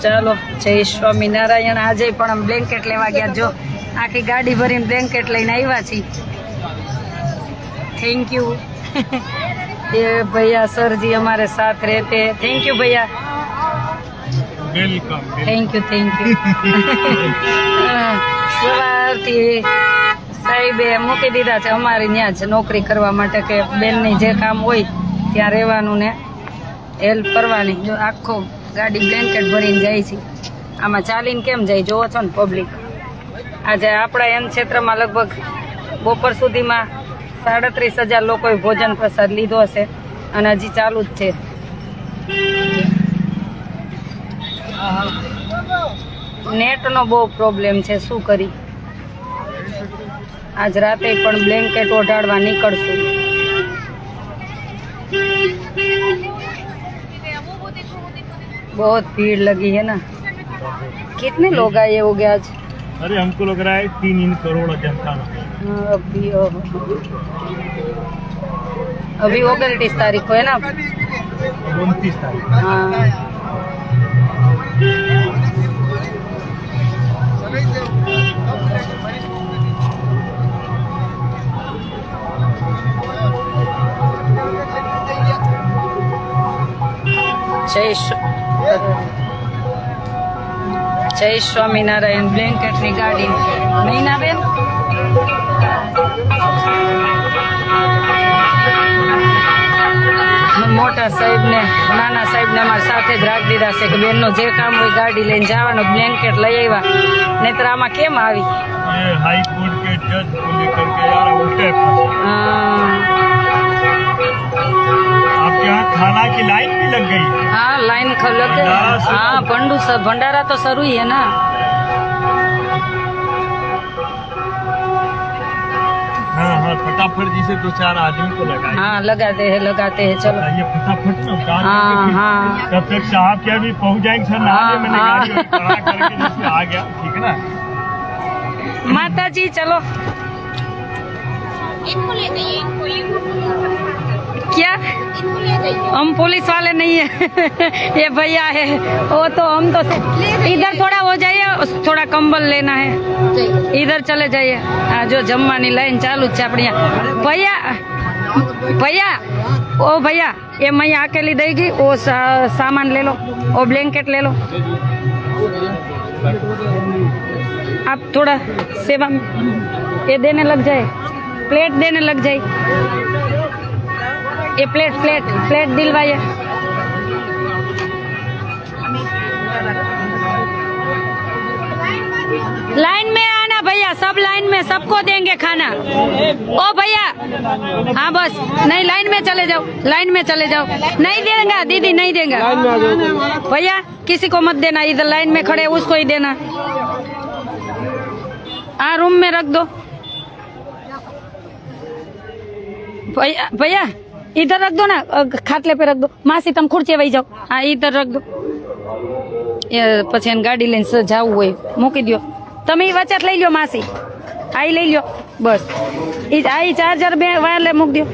ચાલો જય સ્વામિનારાયણ. આજે પણ અમે બ્લેન્કેટ લેવા ગયા. જો આખી ગાડી ભરીને બ્લેન્કેટ લઈને આવ્યા છીએ. Thank you. ये भैया सर जी हमारे साथ रहते हैं. थैंक यू भैया. वेलकम. थैंक यू સવારથી સાહેબે મૂકી દીધા છે અમારી ત્યાં જ નોકરી કરવા માટે કે બેનની જે કામ હોય ત્યાં રહેવાનું ને હેલ્પ કરવાની. જો આખો ગાડી બ્લેન્કેટ ભરીને જાય છે. આમાં ચાલીને કેમ જાય જોવો છો ને પબ્લિક. આજે આપણા એમ ક્ષેત્રમાં લગભગ બપોર સુધીમાં 37,000 લોકોએ ભોજન પ્રસાદ લીધો હશે અને હજી ચાલુ જ છે. નેટનો બહુ પ્રોબ્લેમ છે, શું કરી. આજ રાતે પણ બ્લેન્કેટ ઓઢાડવા નીકળશું. बहुत भीड़ लगी है ना. कितने लोग आए होंगे आज? अरे हमको लग रहा है 3 करोड़ जनता. अभी 29 तारीख को है ना. 29 तारीख. हाँ. जय स्वामीनारायण. બ્લેન્કેટ ની ગાડી નહીં ના બેન. મોટા સાહેબ ને નાના સાહેબ ને અમારા સાથે જ રાખી દીધા છે કે બેન નું જે કામ હોય ગાડી લઈને જવાનું. બ્લેન્કેટ લઈ આવ્યા, નહીતર આમાં કેમ આવી. ये हाई कोर्ट के जज को लेकर के यार उल्टे. आपके यहाँ खाना की लाइन भी लग गई. हाँ लाइन लग गई. हाँ भंडारा तो शुरू ही है ना. हाँ हाँ फटाफट जिसे 2-4 आदमी को लगाए. हाँ लगाते हैं चलो. ये फटाफट ना हाँ हाँ तब तक साहब क्या भी पहुँच जाएंगे सर. हाँ, मैंने हाँ. गाड़ी खड़ा करके जैसे आ गया. ठीक है ना. माता जी चलो. इनको ले जाइए, इनको क्या इनको ले जाइए. हम पुलिस वाले नहीं है. ये भैया है वो तो हम तो इधर थोड़ा हो जाइए. थोड़ा कंबल लेना है. इधर चले जाइए. जो जमवानी लाइन चालू है अपनी. भैया भैया ओ भैया ये मैं अकेली देगी. वो सामान ले लो, वो ब्लैंकेट ले लो. आप थोड़ा सेवा ये देने लग जाए, प्लेट देने लग जाए. ये प्लेट दिलवाइए. लाइन में आना भैया, सब लाइन में, सबको देंगे खाना. ओ भैया हाँ बस नहीं लाइन में चले जाओ, लाइन में चले जाओ. नहीं देगा दीदी, नहीं देगा भैया. किसी को मत देना. इधर लाइन में खड़े उसको ही देना. हाँ रूम में रख दो. भैया इधर रख दो ना, खाटले पे रख दो. मासी तुम खुर्ची वही जाओ. हाँ इधर रख दो. પછી ગાડી લઈને જવું હોય મૂકી દો. તમે વચ્ચે લઈ લો માસી. આ લઈ લો બસ. આ ચાર્જર બે વાયર મૂકી દો.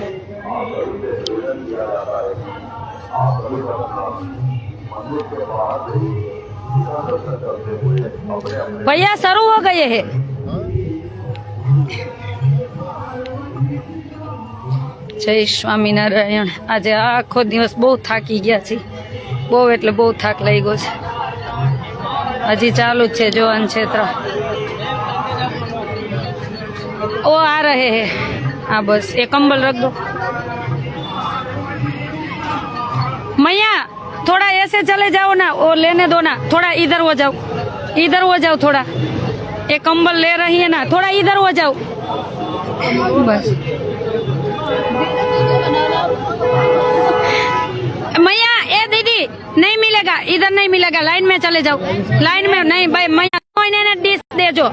भैया शुरू हो गए है. જય સ્વામિનારાયણ. આજે આખો દિવસ બહુ થાકી ગયા છે. બહુ એટલે બહુ થાક લાગ્યો છે. હજી ચાલુ જ છે જો અન ક્ષેત્ર. ओ आ रहे हैं. हाँ बस ये कंबल रख दो. मैया थोड़ा ऐसे चले जाओ ना, वो लेने दो ना. थोड़ा इधर हो जाओ, इधर हो जाओ. थोड़ा ये कंबल ले रही है ना, थोड़ा इधर हो जाओ बस. मैया ए दीदी नहीं मिलेगा, इधर नहीं मिलेगा. लाइन में चले जाओ. लाइन में नहीं भाई. मैया डिश दे जो